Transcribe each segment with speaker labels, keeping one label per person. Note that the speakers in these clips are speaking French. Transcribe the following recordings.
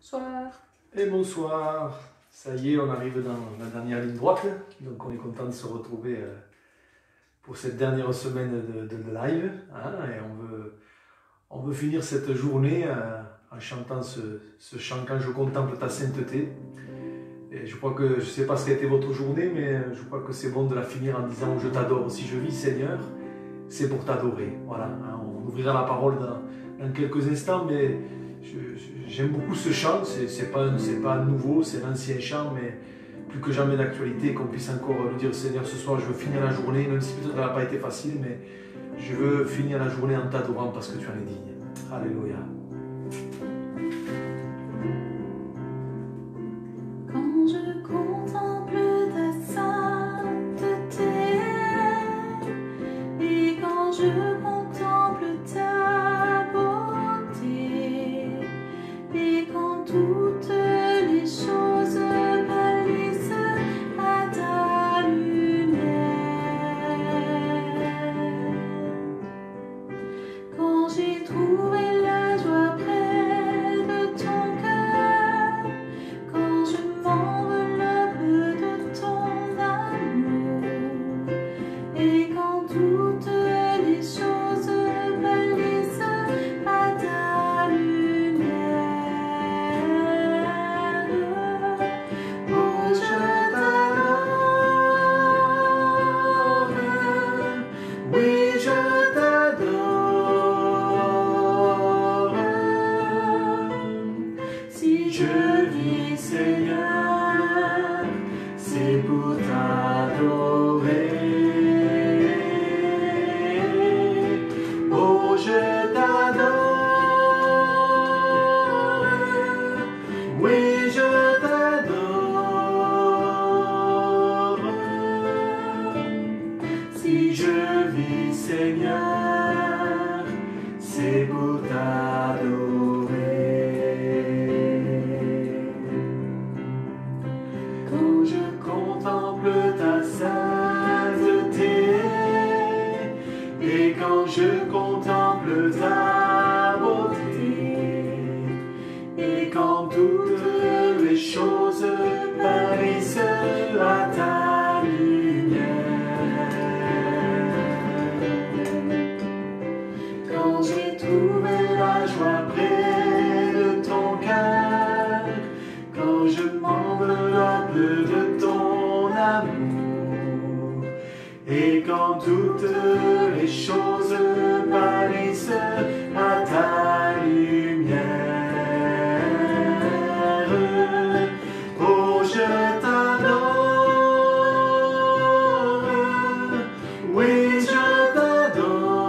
Speaker 1: Bonsoir.
Speaker 2: Et bonsoir. Ça y est, on arrive dans la dernière ligne droite. Donc on est content de se retrouver pour cette dernière semaine de live. Hein, et on veut finir cette journée en chantant ce chant « Quand je contemple ta sainteté ». Et je crois que, je ne sais pas ce qu'a été votre journée, mais je crois que c'est bon de la finir en disant « Je t'adore, si je vis Seigneur, c'est pour t'adorer ». Voilà, hein, on ouvrira la parole dans quelques instants, mais j'aime beaucoup ce chant. C'est pas nouveau, c'est l'ancien chant, mais plus que jamais d'actualité, qu'on puisse encore lui dire « Seigneur, ce soir, je veux finir la journée, même si peut-être elle n'a pas été facile, mais je veux finir la journée en t'adorant parce que tu en es digne. » Alléluia.
Speaker 1: Quand je contemple ta sainteté et quand je contemple ta beauté et quand toutes les choses pâlissent à ta lumière, quand j'ai trouvé la joie près de ton cœur, quand je m'enveloppe de ton amour et quand toutes les choses pâlissent à ta lumière, oh je t'adore, oui je t'adore, si je vis Seigneur, c'est pour t'adorer. Oh, je t'adore, oui, je t'adore. Si je vis Seigneur, c'est pour t'adorer. Quand je contemple ta sainteté et quand je contemple ta beauté et quand toutes les choses pâlissent à ta lumière, quand j'ai trouvé la joie près de ton cœur, quand je m'enveloppe de ton amour et quand toutes les choses pâlissent à ta lumière, oh je t'adore, oui je t'adore,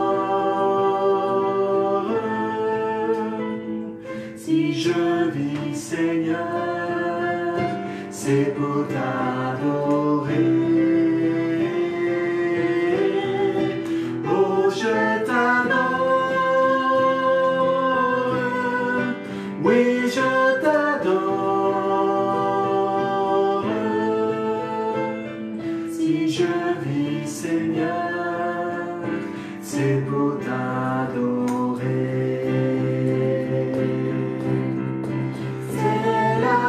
Speaker 1: si je vis Seigneur, c'est pour t'adorer. Oh, je t'adore, oui, je t'adore, si je vis Seigneur, c'est pour t'adorer. C'est la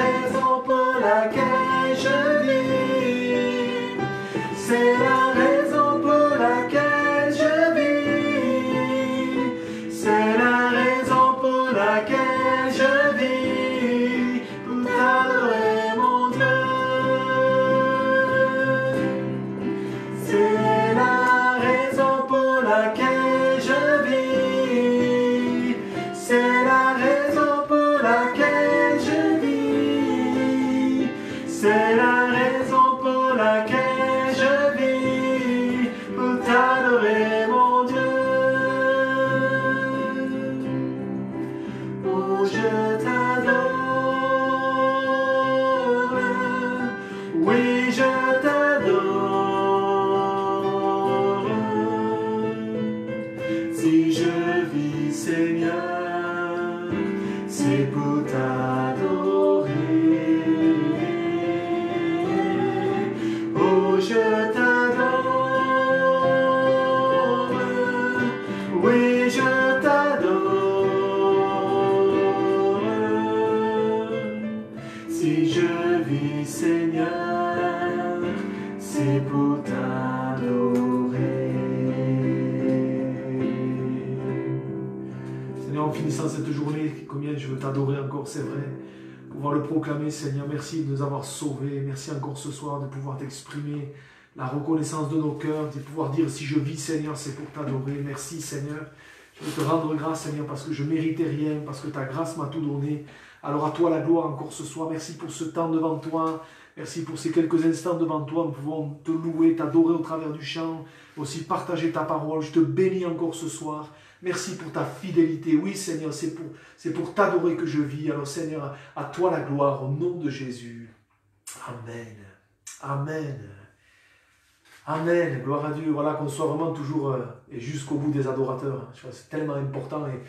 Speaker 1: raison pour laquelle je vis, c'est la raison pour laquelle je vis, c'est la raison pour laquelle je vis, pour t'adorer mon Dieu. C'est la raison pour laquelle je vis, c'est la raison pour laquelle je vis, c'est la raison pour laquelle je vis, pour t'adorer mon Dieu. Oh je t'adore, oui je t'adore, si je vis Seigneur, c'est pour t'adorer. Oh je t'adore, oui je t'adore,
Speaker 2: journée, combien je veux t'adorer encore, c'est vrai. Pouvoir le proclamer, Seigneur. Merci de nous avoir sauvés. Merci encore ce soir de pouvoir t'exprimer la reconnaissance de nos cœurs, de pouvoir dire si je vis, Seigneur, c'est pour t'adorer. Merci, Seigneur. Je veux te rendre grâce, Seigneur, parce que je ne méritais rien, parce que ta grâce m'a tout donné. Alors à toi la gloire encore ce soir. Merci pour ce temps devant toi. Merci pour ces quelques instants devant toi. Nous pouvons te louer, t'adorer au travers du chant, aussi partager ta parole. Je te bénis encore ce soir. Merci pour ta fidélité. Oui, Seigneur, c'est pour t'adorer que je vis. Alors, Seigneur, à toi la gloire, au nom de Jésus. Amen. Amen. Amen. Gloire à Dieu. Voilà, qu'on soit vraiment toujours et jusqu'au bout des adorateurs. C'est tellement important. Et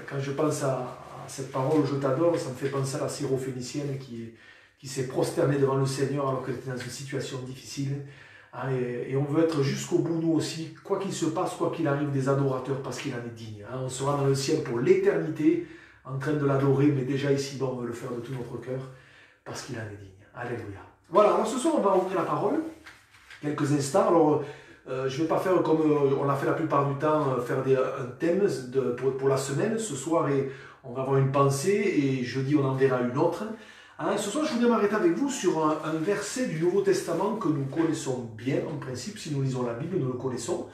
Speaker 2: quand je pense à cette parole, je t'adore, ça me fait penser à la syrophénicienne qui s'est prosternée devant le Seigneur alors qu'elle était dans une situation difficile. Et on veut être jusqu'au bout, nous aussi, quoi qu'il se passe, quoi qu'il arrive, des adorateurs, parce qu'il en est digne. On sera dans le ciel pour l'éternité, en train de l'adorer, mais déjà ici, on veut le faire de tout notre cœur, parce qu'il en est digne. Alléluia. Voilà, alors ce soir, on va ouvrir la parole, quelques instants. Alors, je ne vais pas faire comme on l'a fait la plupart du temps, faire un thème pour la semaine. Ce soir, on va avoir une pensée, et jeudi, on en verra une autre. Ce soir, je voudrais m'arrêter avec vous sur un verset du Nouveau Testament que nous connaissons bien, en principe, si nous lisons la Bible, nous le connaissons.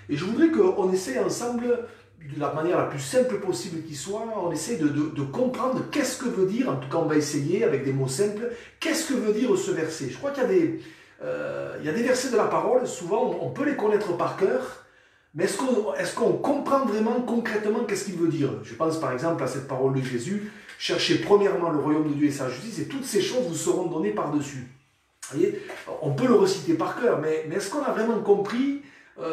Speaker 2: Et je voudrais qu'on essaye ensemble, de la manière la plus simple possible qui soit, on essaye de comprendre qu'est-ce que veut dire, en tout cas on va essayer avec des mots simples, qu'est-ce que veut dire ce verset. Je crois qu'il y a des versets de la parole, souvent on peut les connaître par cœur, mais est-ce qu'on comprend vraiment concrètement qu'est-ce qu'il veut dire? Je pense par exemple à cette parole de Jésus, cherchez premièrement le royaume de Dieu et sa justice, et toutes ces choses vous seront données par-dessus. Vous voyez, on peut le reciter par cœur, mais est-ce qu'on a vraiment compris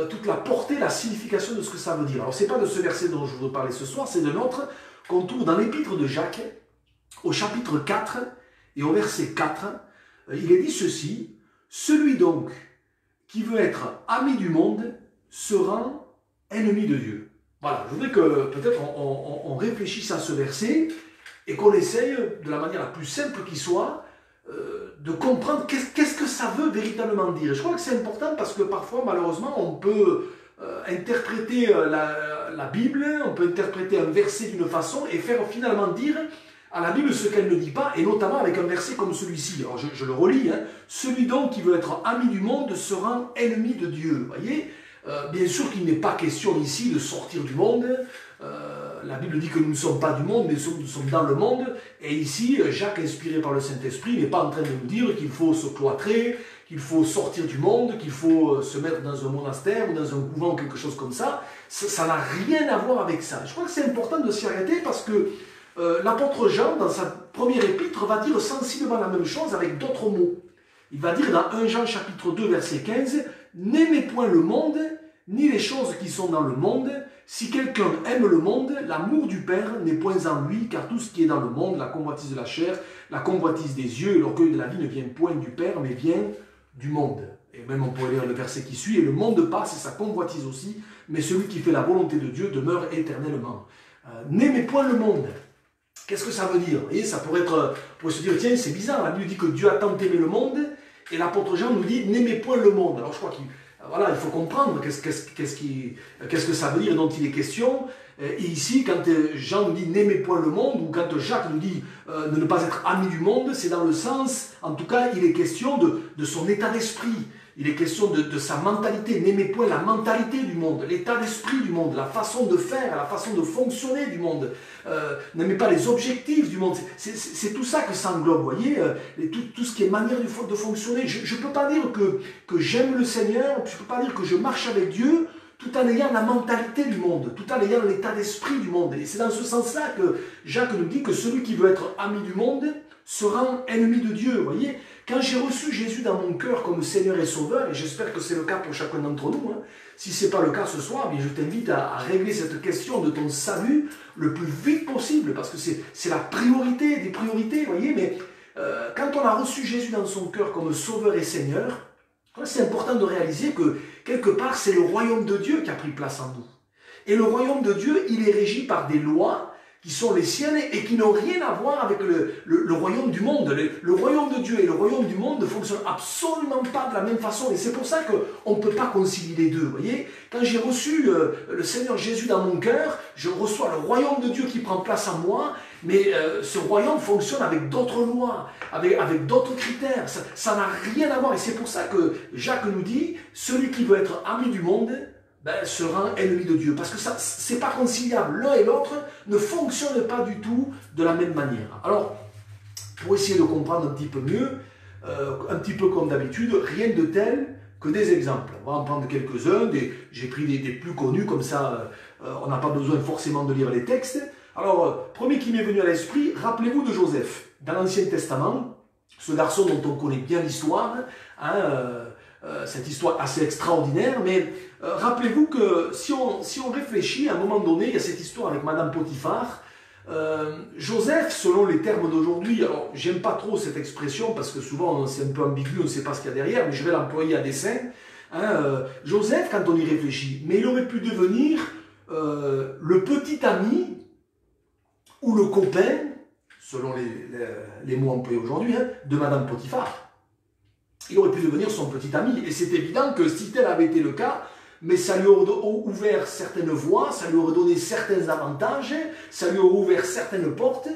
Speaker 2: toute la portée, la signification de ce que ça veut dire? Alors, ce n'est pas de ce verset dont je voudrais parler ce soir, c'est de l'autre qu'on trouve dans l'épître de Jacques, au chapitre 4 et au verset 4. Il est dit ceci, « Celui donc qui veut être ami du monde se rend ennemi de Dieu. » Voilà, je voudrais que peut-être on réfléchisse à ce verset et qu'on essaye, de la manière la plus simple qui soit, de comprendre qu'est-ce que ça veut véritablement dire. Je crois que c'est important parce que parfois, malheureusement, on peut interpréter la Bible, on peut interpréter un verset d'une façon et faire finalement dire à la Bible ce qu'elle ne dit pas, et notamment avec un verset comme celui-ci. Alors je le relis, hein. Celui donc qui veut être ami du monde se rend ennemi de Dieu. Vous voyez, bien sûr qu'il n'est pas question ici de sortir du monde. La Bible dit que nous ne sommes pas du monde, mais nous sommes dans le monde. Et ici, Jacques, inspiré par le Saint-Esprit, n'est pas en train de nous dire qu'il faut se cloîtrer, qu'il faut sortir du monde, qu'il faut se mettre dans un monastère ou dans un couvent, quelque chose comme ça. Ça n'a rien à voir avec ça. Je crois que c'est important de s'y arrêter parce que l'apôtre Jean, dans sa première épître, va dire sensiblement la même chose avec d'autres mots. Il va dire dans 1 Jean chapitre 2, verset 15, « N'aimez point le monde, ni les choses qui sont dans le monde. Si quelqu'un aime le monde, l'amour du Père n'est point en lui, car tout ce qui est dans le monde, la convoitise de la chair, la convoitise des yeux et l'orgueil de la vie ne vient point du Père, mais vient du monde. » Et même on pourrait lire le verset qui suit, « Et le monde passe et sa convoitise aussi, mais celui qui fait la volonté de Dieu demeure éternellement. » N'aimez point le monde. Qu'est-ce que ça veut dire? Et ça pourrait être, pour se dire, tiens, c'est bizarre, la Bible dit que Dieu a tant aimé le monde, et l'apôtre Jean nous dit, n'aimez point le monde. Alors je crois qu'il faut comprendre qu'est-ce que ça veut dire, dont il est question. Et ici, quand Jean nous dit, n'aimez point le monde, ou quand Jacques nous dit, de ne pas être ami du monde, c'est dans le sens, en tout cas, il est question de son état d'esprit. Il est question de sa mentalité. N'aimez point la mentalité du monde, l'état d'esprit du monde, la façon de faire, la façon de fonctionner du monde. N'aimez pas les objectifs du monde. C'est tout ça que ça englobe, vous voyez, tout ce qui est manière de fonctionner. Je ne peux pas dire que j'aime le Seigneur, je ne peux pas dire que je marche avec Dieu, tout en ayant la mentalité du monde, tout en ayant l'état d'esprit du monde. Et c'est dans ce sens-là que Jacques nous dit que celui qui veut être ami du monde se rend ennemi de Dieu, vous voyez. Quand j'ai reçu Jésus dans mon cœur comme Seigneur et Sauveur, et j'espère que c'est le cas pour chacun d'entre nous, hein, si ce n'est pas le cas ce soir, bien je t'invite à régler cette question de ton salut le plus vite possible, parce que c'est la priorité des priorités, vous voyez, mais quand on a reçu Jésus dans son cœur comme Sauveur et Seigneur, c'est important de réaliser que, quelque part, c'est le royaume de Dieu qui a pris place en nous. Et le royaume de Dieu, il est régi par des lois
Speaker 3: qui sont les siennes et qui n'ont rien à voir avec le royaume du monde. Le royaume de Dieu et le royaume du monde ne fonctionnent absolument pas de la même façon. Et c'est pour ça qu'on ne peut pas concilier les deux. Vous voyez, quand j'ai reçu le Seigneur Jésus dans mon cœur, je reçois le royaume de Dieu qui prend place en moi, mais ce royaume fonctionne avec d'autres lois, avec d'autres critères. Ça n'a rien à voir. Et c'est pour ça que Jacques nous dit, celui qui veut être ami du monde, sera ennemi de Dieu. Parce que ça, c'est pas conciliable. L'un et l'autre ne fonctionnent pas du tout de la même manière. Alors, pour essayer de comprendre un petit peu mieux, un petit peu comme d'habitude, rien de tel que des exemples. On va en prendre quelques-uns. J'ai pris des plus connus, comme ça, on n'a pas besoin forcément de lire les textes. Alors, premier qui m'est venu à l'esprit, rappelez-vous de Joseph. Dans l'Ancien Testament, ce garçon dont on connaît bien l'histoire, cette histoire assez extraordinaire, mais rappelez-vous que si on réfléchit, à un moment donné, il y a cette histoire avec Madame Potiphar. Joseph, selon les termes d'aujourd'hui, alors j'aime pas trop cette expression parce que souvent c'est un peu ambigu, on ne sait pas ce qu'il y a derrière, mais je vais l'employer à dessein. Joseph, quand on y réfléchit, mais il aurait pu devenir le petit ami ou le copain, selon les mots employés aujourd'hui, de Madame Potiphar. Il aurait pu devenir son petit ami. Et c'est évident que si tel avait été le cas, mais ça lui aurait ouvert certaines voies, ça lui aurait donné certains avantages, ça lui aurait ouvert certaines portes.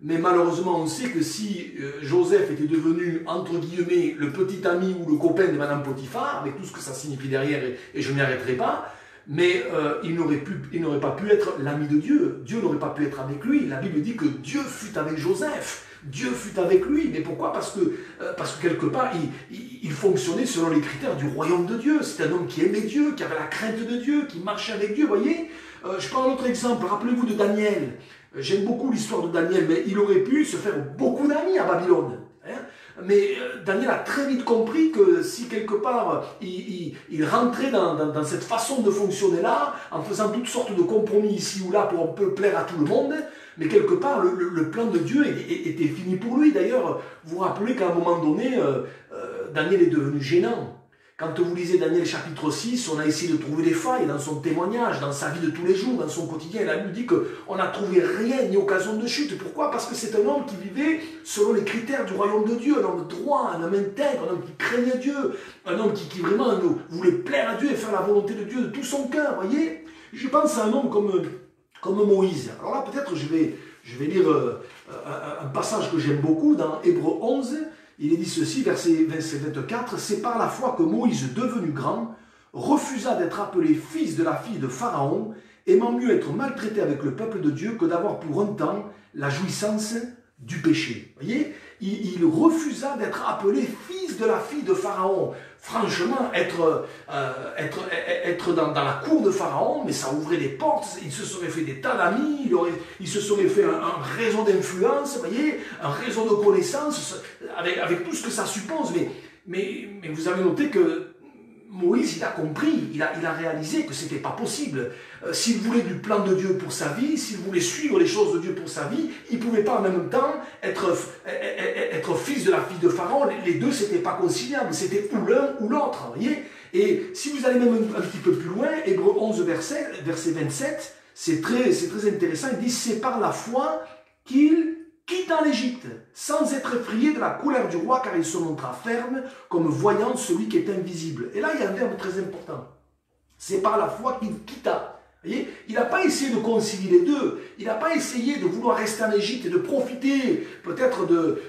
Speaker 3: Mais malheureusement, on sait que si Joseph était devenu, entre guillemets, le petit ami ou le copain de Madame Potiphar, avec tout ce que ça signifie derrière, et je n'y arrêterai pas, mais il n'aurait pas pu être l'ami de Dieu. Dieu n'aurait pas pu être avec lui. La Bible dit que Dieu fut avec Joseph. Dieu fut avec lui. Mais pourquoi? Parce que quelque part, il fonctionnait selon les critères du royaume de Dieu. C'est un homme qui aimait Dieu, qui avait la crainte de Dieu, qui marchait avec Dieu. Vous voyez, je prends un autre exemple. Rappelez-vous de Daniel. J'aime beaucoup l'histoire de Daniel, mais il aurait pu se faire beaucoup d'amis à Babylone. Mais Daniel a très vite compris que si quelque part il rentrait dans cette façon de fonctionner là, en faisant toutes sortes de compromis ici ou là pour un peu plaire à tout le monde, mais quelque part le plan de Dieu était fini pour lui. D'ailleurs, vous vous rappelez qu'à un moment donné, Daniel est devenu gênant. Quand vous lisez Daniel chapitre 6, on a essayé de trouver des failles dans son témoignage, dans sa vie de tous les jours, dans son quotidien. La Bible dit qu'on n'a trouvé rien ni occasion de chute. Pourquoi? Parce que c'est un homme qui vivait selon les critères du royaume de Dieu, un homme droit, un homme intègre, un homme qui craignait Dieu, un homme qui vraiment voulait plaire à Dieu et faire la volonté de Dieu de tout son cœur. Voyez, je pense à un homme comme Moïse. Alors là, peut-être je vais lire un passage que j'aime beaucoup dans Hébreux 11. Il est dit ceci, verset 24, « C'est par la foi que Moïse, devenu grand, refusa d'être appelé fils de la fille de Pharaon, aimant mieux être maltraité avec le peuple de Dieu que d'avoir pour un temps la jouissance du péché. » Vous voyez, il refusa d'être appelé fils de la fille de Pharaon. Franchement, être dans la cour de Pharaon, mais ça ouvrait des portes, il se serait fait des tas d'amis, il se serait fait un réseau d'influence, vous voyez, un réseau de connaissances, avec tout ce que ça suppose. Mais vous avez noté que Moïse, il a compris, il a réalisé que ce n'était pas possible. S'il voulait du plan de Dieu pour sa vie, s'il voulait suivre les choses de Dieu pour sa vie, il ne pouvait pas en même temps être fils de la fille de Pharaon. Les deux, ce n'était pas conciliable, c'était ou l'un ou l'autre. Voyez. Et si vous allez même un petit peu plus loin, Hébreux 11, verset 27, c'est très intéressant, il dit « C'est par la foi qu'il quittant l'Égypte, sans être effrayé de la colère du roi, car il se montra ferme, comme voyant celui qui est invisible. » Et là, il y a un verbe très important. C'est par la foi qu'il quitta. Vous voyez, il n'a pas essayé de concilier les deux. Il n'a pas essayé de vouloir rester en Égypte et de profiter peut-être de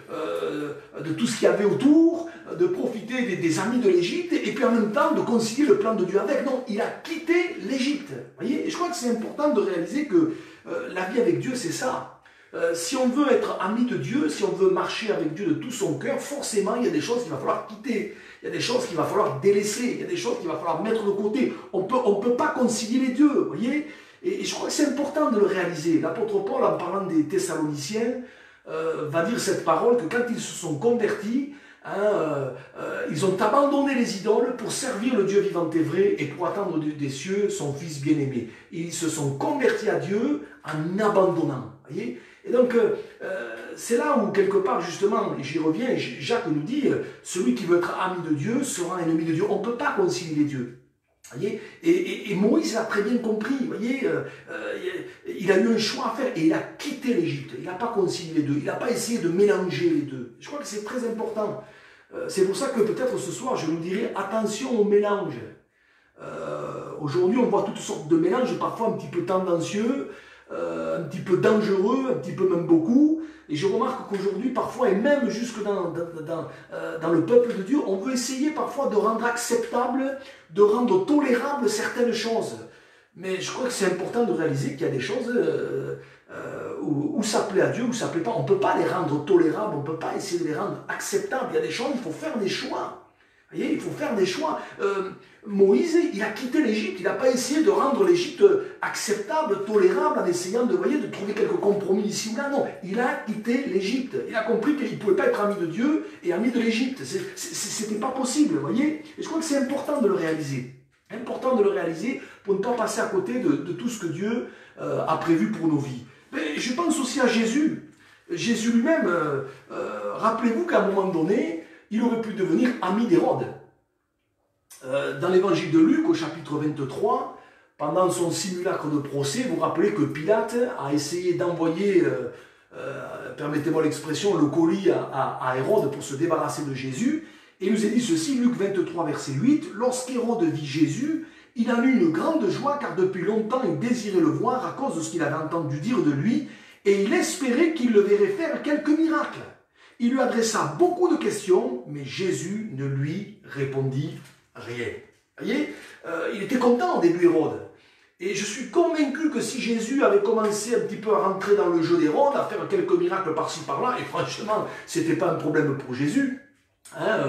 Speaker 3: tout ce qu'il y avait autour, de profiter des amis de l'Égypte, et puis en même temps de concilier le plan de Dieu avec. Non, il a quitté l'Égypte. Vous voyez, et je crois que c'est important de réaliser que la vie avec Dieu, c'est ça. Si on veut être ami de Dieu, si on veut marcher avec Dieu de tout son cœur, forcément, il y a des choses qu'il va falloir quitter. Il y a des choses qu'il va falloir délaisser. Il y a des choses qu'il va falloir mettre de côté. On peut pas concilier les deux, vous voyez. Et je crois que c'est important de le réaliser. L'apôtre Paul, en parlant des Thessaloniciens, va dire cette parole que quand ils se sont convertis, ils ont abandonné les idoles pour servir le Dieu vivant et vrai et pour attendre des cieux son Fils bien-aimé. Ils se sont convertis à Dieu en abandonnant. Voyez. Et donc, c'est là où, quelque part, justement, et j'y reviens, Jacques nous dit, celui qui veut être ami de Dieu sera ennemi de Dieu. On ne peut pas concilier les dieux. Voyez, et Moïse l'a très bien compris, voyez, il a eu un choix à faire et il a quitté l'Égypte. Il n'a pas concilié les deux, il n'a pas essayé de mélanger les deux. Je crois que c'est très important. C'est pour ça que peut-être ce soir, je vous dirais attention au mélange. Aujourd'hui, on voit toutes sortes de mélanges, parfois un petit peu tendancieux, un petit peu dangereux, un petit peu même beaucoup. Et je remarque qu'aujourd'hui, parfois, et même jusque dans le peuple de Dieu, on veut essayer parfois de rendre acceptable, de rendre tolérable certaines choses. Mais je crois que c'est important de réaliser qu'il y a des choses où ça plaît à Dieu, où ça plaît pas. On ne peut pas les rendre tolérables, on ne peut pas essayer de les rendre acceptables. Il y a des choses, il faut faire des choix. Vous voyez, il faut faire des choix. Moïse, il a quitté l'Égypte, il n'a pas essayé de rendre l'Égypte acceptable, tolérable, en essayant de trouver quelques compromis ici ou là. Non, il a quitté l'Égypte. Il a compris qu'il ne pouvait pas être ami de Dieu et ami de l'Égypte. C'était pas possible, vous voyez. Et je crois que c'est important de le réaliser. Important de le réaliser pour ne pas passer à côté de tout ce que Dieu a prévu pour nos vies. Mais je pense aussi à Jésus. Jésus lui-même, rappelez-vous qu'à un moment donné, il aurait pu devenir ami d'Hérode. Dans l'évangile de Luc, au chapitre 23, pendant son simulacre de procès, vous vous rappelez que Pilate a essayé d'envoyer, permettez-moi l'expression, le colis à Hérode pour se débarrasser de Jésus. Et il nous est dit ceci, Luc 23, verset 8, « Lorsqu'Hérode vit Jésus, il en eut une grande joie, car depuis longtemps il désirait le voir à cause de ce qu'il avait entendu dire de lui, et il espérait qu'il le verrait faire quelques miracles. Il lui adressa beaucoup de questions, mais Jésus ne lui répondit rien. » Vous voyez, il était content au début, Hérode. Et je suis convaincu que si Jésus avait commencé un petit peu à rentrer dans le jeu d'Hérode, à faire quelques miracles par-ci par-là, et franchement, ce n'était pas un problème pour Jésus, hein,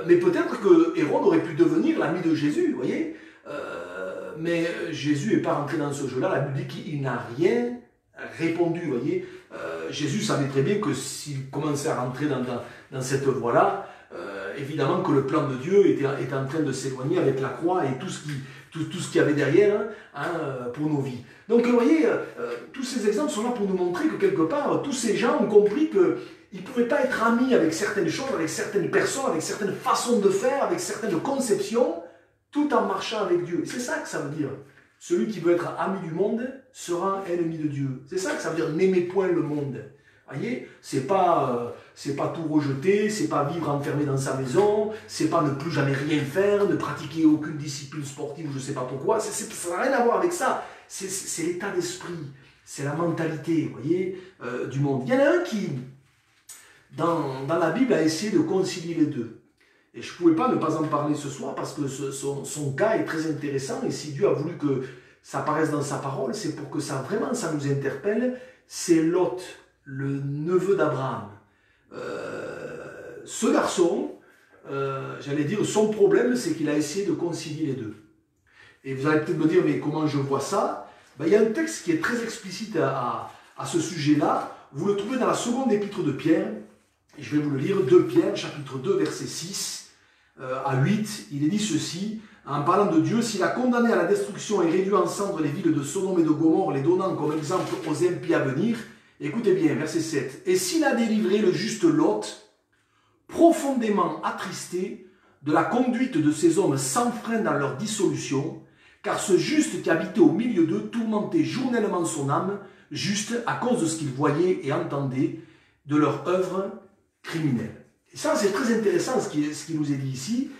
Speaker 3: mais peut-être que Hérode aurait pu devenir l'ami de Jésus, vous voyez. Mais Jésus n'est pas rentré dans ce jeu-là. La Bible dit qu'il n'a rien répondu, vous voyez. Jésus savait très bien que s'il commençait à rentrer dans cette voie-là, évidemment que le plan de Dieu était en train de s'éloigner avec la croix et tout ce qu'il y avait derrière pour nos vies. Donc vous voyez, tous ces exemples sont là pour nous montrer que quelque part, tous ces gens ont compris qu'ils ne pouvaient pas être amis avec certaines choses, avec certaines personnes, avec certaines façons de faire, avec certaines conceptions, tout en marchant avec Dieu. C'est ça que ça veut dire. Celui qui veut être ami du monde sera ennemi de Dieu. C'est ça que ça veut dire, n'aimez point le monde. Vous voyez, c'est pas tout rejeter, c'est pas vivre enfermé dans sa maison, c'est pas ne plus jamais rien faire, ne pratiquer aucune discipline sportive ou je sais pas pourquoi. Ça n'a rien à voir avec ça. C'est l'état d'esprit, c'est la mentalité, vous voyez, du monde. Il y en a un qui, dans la Bible, a essayé de concilier les deux. Et je ne pouvais pas ne pas en parler ce soir parce que son cas est très intéressant et si Dieu a voulu que ça apparaisse dans sa parole, c'est pour que ça nous interpelle. C'est Lot, le neveu d'Abraham. Ce garçon, j'allais dire, son problème, c'est qu'il a essayé de concilier les deux. Et vous allez peut-être me dire, mais comment je vois ça? Ben, il y a un texte qui est très explicite à ce sujet-là. Vous le trouvez dans la seconde épître de Pierre. Et je vais vous le lire, 2 Pierre, chapitre 2, verset 6 à 8. Il est dit ceci, en parlant de Dieu, s'il a condamné à la destruction et réduit en cendres les villes de Sodome et de Gomorrhe, les donnant comme exemple aux impies à venir, écoutez bien, verset 7. Et s'il a délivré le juste Lot, profondément attristé de la conduite de ces hommes sans frein dans leur dissolution, car ce juste qui habitait au milieu d'eux tourmentait journellement son âme, juste à cause de ce qu'il voyait et entendait de leur œuvre criminelle. Et ça, c'est très intéressant ce qui nous est dit ici.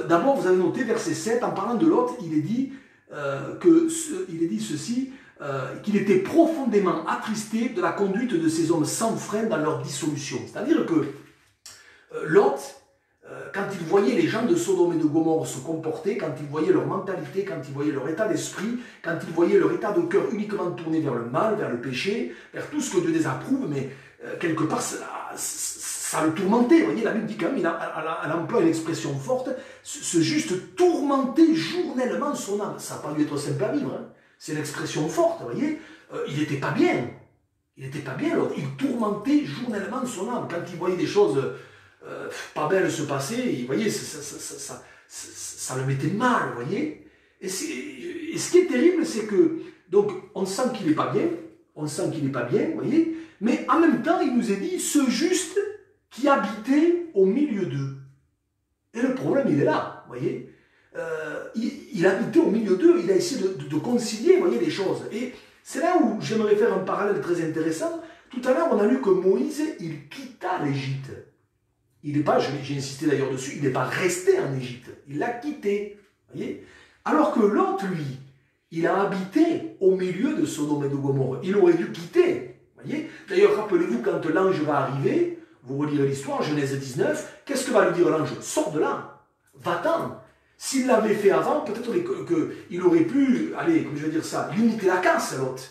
Speaker 3: D'abord, vous avez noté, verset 7, en parlant de Lot, il est dit ceci, qu'il était profondément attristé de la conduite de ces hommes sans frein dans leur dissolution. C'est-à-dire que Lot, quand il voyait les gens de Sodome et de Gomorrhe se comporter, quand il voyait leur mentalité, quand il voyait leur état d'esprit, quand il voyait leur état de cœur uniquement tourné vers le mal, vers le péché, vers tout ce que Dieu désapprouve, mais quelque part, ça le tourmentait. Vous voyez, la Bible dit quand même, elle emploie une expression forte, ce juste tourmentait journellement son âme. Ça n'a pas dû être simple à vivre. Hein. C'est une expression forte, vous voyez. Il n'était pas bien. Il n'était pas bien, l'autre. Il tourmentait journellement son âme. Quand il voyait des choses pas belles se passer, vous voyez, ça le mettait mal, vous voyez. Et ce qui est terrible, c'est que, donc, on sent qu'il n'est pas bien, vous voyez, mais en même temps, il nous est dit, ce juste qui habitait au milieu d'eux. Et le problème, il est là, vous voyez. il habitait au milieu d'eux, il a essayé de concilier, vous voyez, les choses. Et c'est là où j'aimerais faire un parallèle très intéressant. Tout à l'heure, on a lu que Moïse, il quitta l'Égypte. Il n'est pas, j'ai insisté d'ailleurs dessus, il n'est pas resté en Égypte, il l'a quitté. Voyez. Alors que l'autre, lui, il a habité au milieu de Sodome et de Gomorrhe. Il aurait dû quitter. Voyez. D'ailleurs, rappelez-vous, quand l'ange va arriver, vous relirez l'histoire, Genèse 19, qu'est-ce que va lui dire l'ange? Sors de là, va-t'en. S'il l'avait fait avant, peut-être qu'il aurait pu, allez, comme je vais dire ça, limiter la casse, l'autre.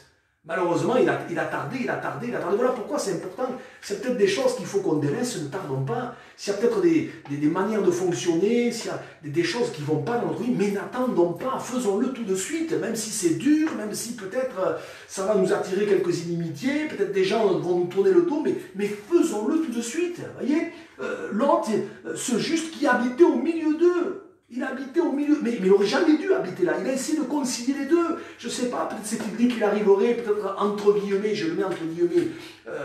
Speaker 3: Malheureusement, il a tardé. Voilà pourquoi c'est important. C'est peut-être des choses qu'il faut qu'on délaisse, ne tardons pas. S'il y a peut-être des manières de fonctionner, s'il y a des choses qui ne vont pas dans notre vie, mais n'attendons pas, faisons-le tout de suite, même si c'est dur, même si peut-être ça va nous attirer quelques inimitiés, peut-être des gens vont nous tourner le dos, mais faisons-le tout de suite. Voyez, l'autre, ce juste qui habitait au milieu d'eux. Il habitait au milieu, mais il n'aurait jamais dû habiter là. Il a essayé de concilier les deux. Je ne sais pas, peut-être c'est qu'il dit qu'il arriverait, peut-être entre guillemets, je le mets entre guillemets,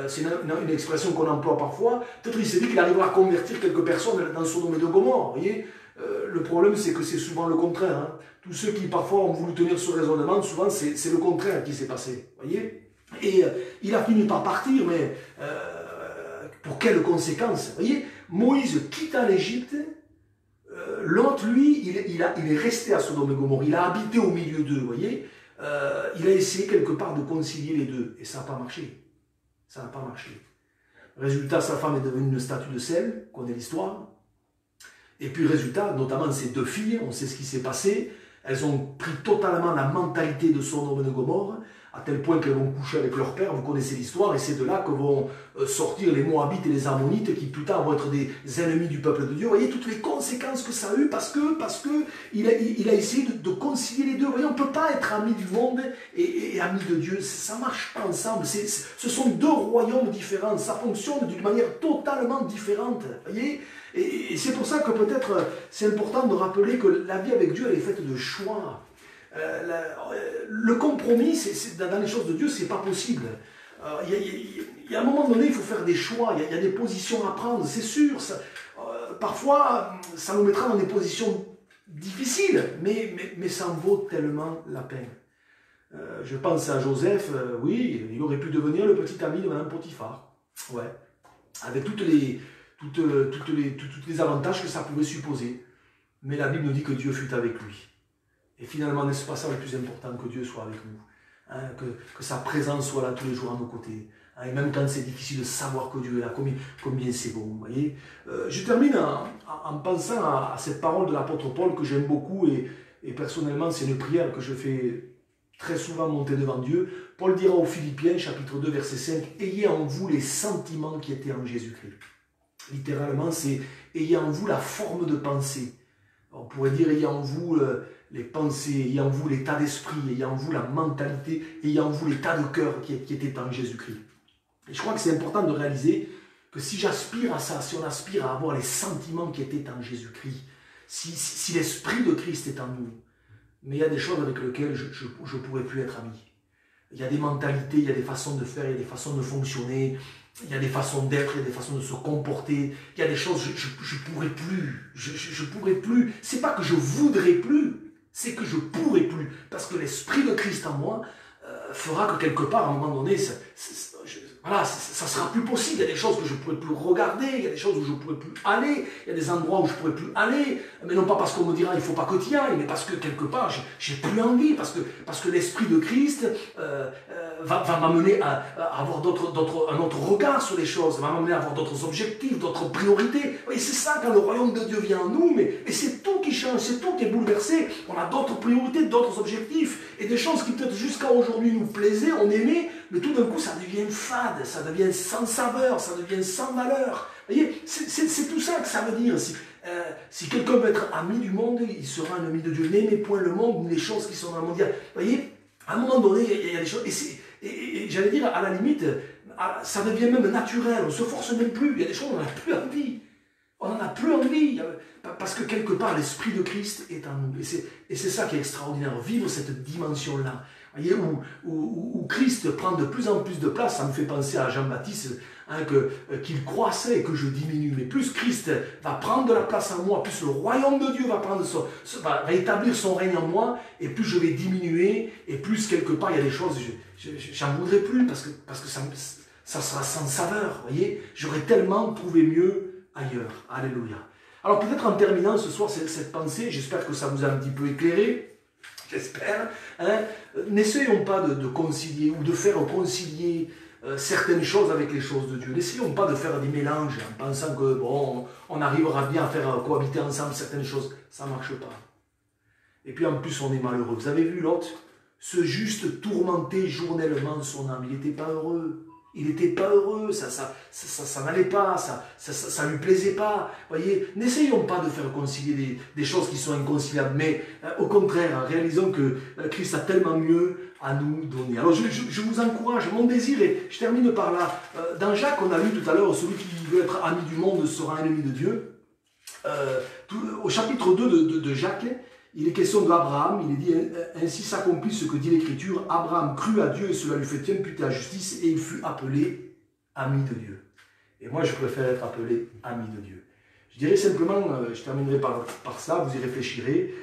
Speaker 3: c'est une expression qu'on emploie parfois, peut-être il s'est dit qu'il arriverait à convertir quelques personnes dans Sodome et de Gomorrhe. Vous voyez, le problème c'est que c'est souvent le contraire. Hein. Tous ceux qui parfois ont voulu tenir ce raisonnement, souvent c'est le contraire qui s'est passé. Vous voyez. Et il a fini par partir, mais pour quelles conséquences? Vous voyez, Moïse quitta l'Égypte. L'autre, lui, il est resté à Sodome et Gomorrhe, il a habité au milieu d'eux, vous voyez. Il a essayé quelque part de concilier les deux, et ça n'a pas marché. Ça n'a pas marché. Résultat, sa femme est devenue une statue de sel, on connaît l'histoire. Et puis résultat, notamment ses deux filles, on sait ce qui s'est passé, elles ont pris totalement la mentalité de Sodome et de Gomorrhe, à tel point qu'elles vont coucher avec leur père, vous connaissez l'histoire, et c'est de là que vont sortir les Moabites et les Ammonites, qui plus tard vont être des ennemis du peuple de Dieu. Vous voyez toutes les conséquences que ça a eu, parce que il a essayé de concilier les deux. Vous voyez, on ne peut pas être ami du monde et ami de Dieu, ça ne marche pas ensemble. Ce sont deux royaumes différents, ça fonctionne d'une manière totalement différente. Vous voyez. Et c'est pour ça que peut-être c'est important de rappeler que la vie avec Dieu, elle est faite de choix. Le compromis, dans les choses de Dieu, c'est pas possible. Il y a un moment donné, il faut faire des choix, il y a des positions à prendre, c'est sûr. Parfois, ça nous mettra dans des positions difficiles, mais ça en vaut tellement la peine. Je pense à Joseph, oui, il aurait pu devenir le petit ami de Madame Potiphar, ouais, avec tous les avantages que ça pouvait supposer. Mais la Bible nous dit que Dieu fut avec lui. Et finalement, n'est-ce pas ça le plus important, que Dieu soit avec nous, hein, que sa présence soit là tous les jours à nos côtés, hein, et même quand c'est difficile de savoir que Dieu est là, combien c'est bon, vous voyez. Je termine en pensant à cette parole de l'apôtre Paul que j'aime beaucoup, et personnellement c'est une prière que je fais très souvent monter devant Dieu. Paul dira aux Philippiens, chapitre 2, verset 5, « Ayez en vous les sentiments qui étaient en Jésus-Christ ». Littéralement, c'est « Ayez en vous la forme de pensée ». On pourrait dire « Ayez en vous les pensées, ayez en vous l'état d'esprit, ayez en vous la mentalité, ayez en vous l'état de cœur qui était en Jésus-Christ ». Et je crois que c'est important de réaliser que si j'aspire à ça, si on aspire à avoir les sentiments qui étaient en Jésus-Christ, si l'Esprit de Christ est en nous, mais il y a des choses avec lesquelles je ne pourrais plus être ami. Il y a des mentalités, il y a des façons de faire, il y a des façons de fonctionner, il y a des façons d'être, il y a des façons de se comporter, il y a des choses, je ne pourrais plus, je pourrais plus. C'est pas que je voudrais plus, c'est que je pourrais plus, parce que l'Esprit de Christ en moi fera que quelque part, à un moment donné, voilà, ça sera plus possible. Il y a des choses que je ne pourrais plus regarder, il y a des choses où je ne pourrais plus aller, il y a des endroits où je ne pourrais plus aller, mais non pas parce qu'on me dira il ne faut pas que tu y ailles, mais parce que quelque part, j'ai plus envie, parce que l'Esprit de Christ va m'amener à avoir un autre regard sur les choses, va m'amener à avoir d'autres objectifs, d'autres priorités. Et c'est ça, quand le royaume de Dieu vient en nous, mais c'est tout qui change, c'est tout qui est bouleversé. On a d'autres priorités, d'autres objectifs, et des choses qui peut-être jusqu'à aujourd'hui nous plaisaient, on aimait, mais tout d'un coup ça devient fade, ça devient sans saveur, ça devient sans valeur. Vous voyez, c'est tout ça que ça veut dire. Si quelqu'un veut être ami du monde, il sera un ami de Dieu. N'aimez point le monde, ni les choses qui sont dans le monde. Vous voyez, à un moment donné, il y a des choses, et j'allais dire, à la limite, ça devient même naturel, on ne se force même plus, il y a des choses, on n'en a plus envie. On n'en a plus envie, parce que quelque part, l'Esprit de Christ est en nous. Et c'est ça qui est extraordinaire, vivre cette dimension-là. voyez, où Christ prend de plus en plus de place. Ça me fait penser à Jean-Baptiste, hein, qu'il croissait et que je diminue. Mais plus Christ va prendre de la place en moi, plus le royaume de Dieu va établir son règne en moi, et plus je vais diminuer, et plus quelque part il y a des choses, j'en voudrais plus, parce que ça sera sans saveur, voyez. J'aurais tellement trouvé mieux ailleurs. Alléluia. Alors peut-être en terminant ce soir cette pensée, j'espère que ça vous a un petit peu éclairé, j'espère. Hein, n'essayons pas de concilier ou de faire concilier certaines choses avec les choses de Dieu. N'essayons pas de faire des mélanges en pensant que bon, on arrivera bien à faire cohabiter ensemble certaines choses. Ça ne marche pas. Et puis en plus on est malheureux. Vous avez vu Lot, ce juste tourmentait journellement son âme. Il n'était pas heureux. Il n'était pas heureux, ça n'allait pas, ça lui plaisait pas. Voyez, n'essayons pas de faire concilier des choses qui sont inconciliables, mais au contraire, réalisons que Christ a tellement mieux à nous donner. Alors je vous encourage, mon désir, et je termine par là. Dans Jacques, on a lu tout à l'heure, celui qui veut être ami du monde sera ennemi de Dieu. Au chapitre 2 de Jacques, il est question d'Abraham, il est dit « Ainsi s'accomplit ce que dit l'Écriture, Abraham crut à Dieu et cela lui fait imputer à justice et il fut appelé ami de Dieu. » Et moi je préfère être appelé ami de Dieu. Je dirais simplement, je terminerai par ça, vous y réfléchirez,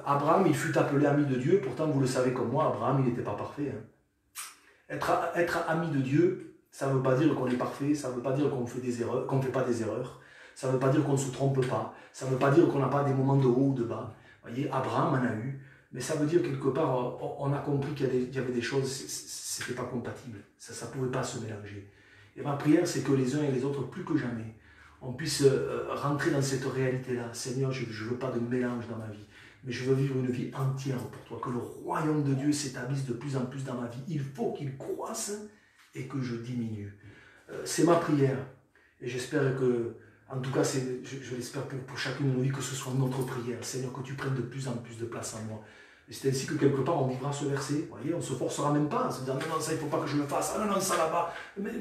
Speaker 3: Abraham il fut appelé ami de Dieu, pourtant vous le savez comme moi, Abraham il n'était pas parfait. Hein. Être ami de Dieu, ça ne veut pas dire qu'on est parfait, ça ne veut pas dire qu'on fait des erreurs, qu'on ne fait pas des erreurs, ça ne veut pas dire qu'on ne se trompe pas, ça ne veut pas dire qu'on n'a pas des moments de haut ou de bas. Vous voyez, Abraham en a eu, mais ça veut dire quelque part, on a compris qu'il y avait des choses, ce n'était pas compatible, ça ne pouvait pas se mélanger. Et ma prière, c'est que les uns et les autres, plus que jamais, on puisse rentrer dans cette réalité-là. Seigneur, je ne veux pas de mélange dans ma vie, mais je veux vivre une vie entière pour toi, que le royaume de Dieu s'établisse de plus en plus dans ma vie. Il faut qu'il croisse et que je diminue. C'est ma prière, et j'espère que, en tout cas, je l'espère pour chacune de nos vies, que ce soit notre prière. Seigneur, que tu prennes de plus en plus de place en moi. Et c'est ainsi que quelque part, on vivra ce verset. Vous voyez, on ne se forcera même pas à se dire, non, ça, il ne faut pas que je le fasse. Ah non, ça là-bas. Mais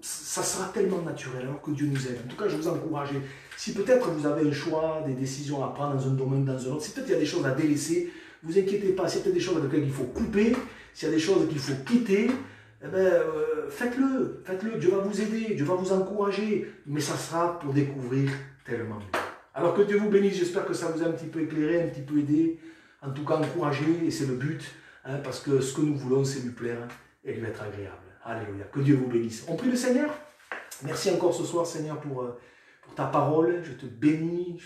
Speaker 3: ça sera tellement naturel, alors que Dieu nous aide. En tout cas, je vous encourage. Si peut-être vous avez un choix, des décisions à prendre dans un domaine, dans un autre, si peut-être il y a des choses à délaisser, ne vous inquiétez pas. S'il y a peut-être des choses avec lesquelles il faut couper, s'il y a des choses qu'il faut quitter, eh bien, faites-le, Dieu va vous aider, Dieu va vous encourager, mais ça sera pour découvrir tellement mieux. Alors que Dieu vous bénisse, j'espère que ça vous a un petit peu éclairé, un petit peu aidé, en tout cas encouragé, et c'est le but, hein, parce que ce que nous voulons, c'est lui plaire et lui être agréable. Alléluia, que Dieu vous bénisse. On prie le Seigneur. Merci encore ce soir, Seigneur, pour ta parole, je te bénis,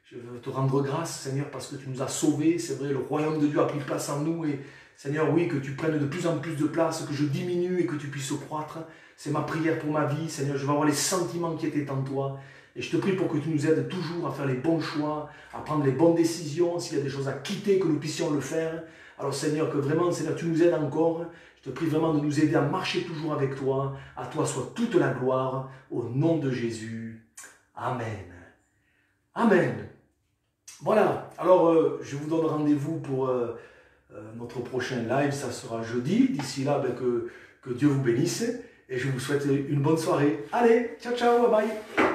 Speaker 3: je veux te rendre grâce, Seigneur, parce que tu nous as sauvés, c'est vrai, le royaume de Dieu a pris place en nous, et Seigneur, oui, que tu prennes de plus en plus de place, que je diminue et que tu puisses croître. C'est ma prière pour ma vie. Seigneur, je veux avoir les sentiments qui étaient en toi. Et je te prie pour que tu nous aides toujours à faire les bons choix, à prendre les bonnes décisions. S'il y a des choses à quitter, que nous puissions le faire. Alors Seigneur, que vraiment, Seigneur, tu nous aides encore. Je te prie vraiment de nous aider à marcher toujours avec toi. À toi soit toute la gloire. Au nom de Jésus. Amen. Amen. Voilà. Alors, je vous donne rendez-vous pour... notre prochain live, ça sera jeudi. D'ici là, que Dieu vous bénisse et je vous souhaite une bonne soirée. Allez, ciao, ciao, bye bye.